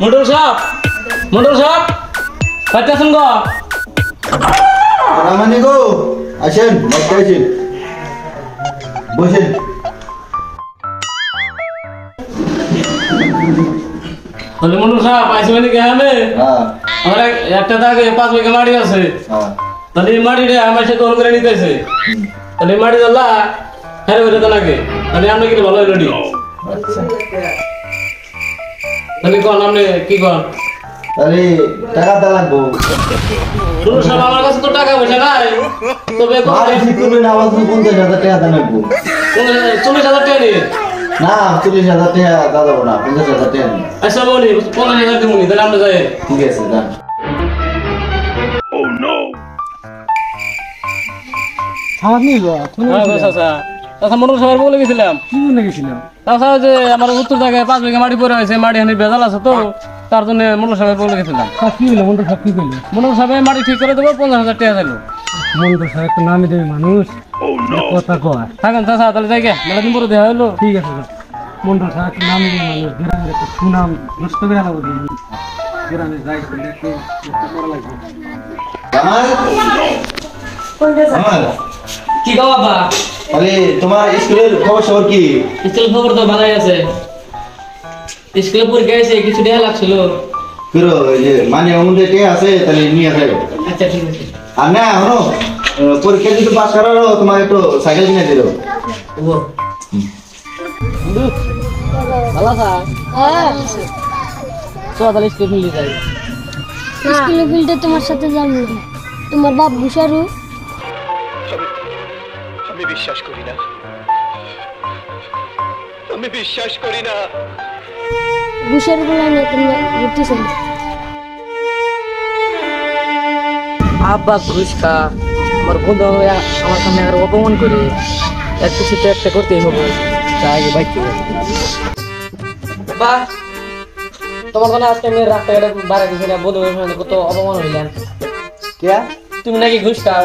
মন্ডল সাহেব বাচ্চা শুন গো রামানি গো আসেন বাচ্চা আসেন বসেন তাহলে মন্ডল সাহেব আইসি মানে কে আমি আমার একটা দাগে 5 বিঘা মাটি আছে তাহলে এই মাটিটা আমার সাথে দখল করে নিতেছে তাহলে এই মাটি দাল্লা হ্যাঁ বলে তো নাকি তাহলে আমরা কি ভালো রেডি আচ্ছা তাহলে কোন আপনি কি কোন আরে টাকা দা লাগবো শুনুন সব আমার কাছে তো টাকা পয়সা নাই তবে ভাই ঠিক করবেন আবার 50,000 টাকা দা লাগবো 40,000 টাকা নিয়ে না 40,000 টাকা দা দেবো না 50,000 টাকা নিয়ে আচ্ছা বলি 50,000 দিব নি তাহলে আমরা যাই ঠিক আছে যান আপনি আচ্ছা মন্ডল সাহেব বলে গেছিলাম কি বলে গেছিলাম তাছাড়া যে আমার উত্তর জায়গায় 5 বিঘা মাটি পড়ে আছে মাটি হানি ভেজাল আছে তো তার জন্য মন্ডল সাহেব বলে গেছিলাম কি হলো মন্ডল সাহেব কি করলো মন্ডল সাহেব মাটি ঠিক করে দেবো 50,000 টাকা দিল মন্ডল সাহেব তো নামে দেবে মানুষ কথা কয় থাকেন চাষা তাহলে যাই গে মেলা দিন পরে দেওয়া হলো ঠিক আছে মন্ডল সাহেব তো নামে দেবে মানুষ গ্রামের একটা সুনাম নষ্ট করে আলাবো গ্রামে যাই একটু করা লাগবে আমার কি গো বাবা আরে তোমার স্কুলের খবর কি স্কুল খবর তো ভালোই আছে স্কুলে পরীক্ষা আছে কিছু দেয়া লাগছিল করো যে মানে আমাদের কে আছে তাহলে নিয়ে যাও আচ্ছা ঠিক আছে আর না হনো পরীক্ষা যদি পাস করারো তোমার একটু সাইকেল কিনে দিলো ও ভালো আছে তো তাহলে স্কুল মিলে যাই স্কুলে ফিল্ডে তোমার সাথে যাবো তোমার বাপ বুসারু আমি বিশ্বাস করি না আমি বিশ্বাস করি না বুসারু বলে না তোমরা ঘুরতে চলো আব্বা ঘুষ খা আমার বন্ধু আমার সামনে আর অপমান করে এক কিছু তো একটা করতেই হবে তাই আগে বাইক বা তোমার কোনো আজকে আমি রাস্তাঘাটে বাইরে গেছি না বন্ধু কত অপমান হইলাম কে তুমি নাকি ঘুষ খাও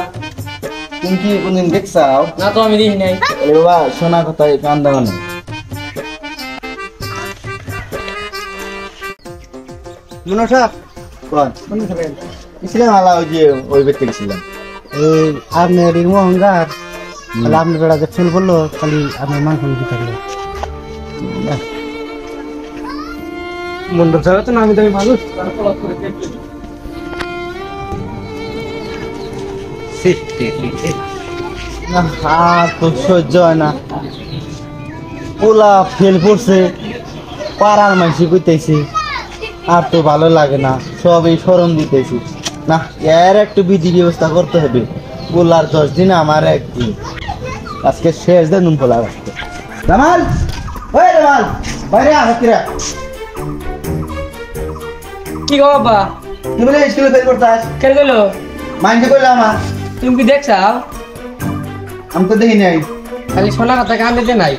তুমি কি কোনদিন দেখছাও না তো আমি দেখি নাই আরে বাবা শোনা কথা কান দাও না মনসা কোন ইসলাম আলা ওই যে ওই ব্যক্তি গেছিলাম এই আপনার মোহনগার তাহলে আপনার বেড়া যে ফেল করলো খালি আপনার মাংস নিতে থাকলো মন্ডল সাহেব তো নামে দেবে মানুষ না আর তো সহ্য হয় না পোলা ফেল করছে পাড়ার মানসি কইতেছি আর তো ভালো লাগে না সবই স্মরণ দিতেছি না এর একটু বিধি ব্যবস্থা করতে হবে পোলার 10 দিন আমার একদিন আজকে শেষ দিন নুন পোলা রাখতে জামাল ওই জামাল বাইরে আ হাকিরা কি গো বাবা তুই বলে স্কুলে ফেল করতাস খেল গেল মাইন্ডে কইলা আমার তুমি কি দেখছাও আমি তো দেখি নাই খালি সোনা কথা কান দিতে নাই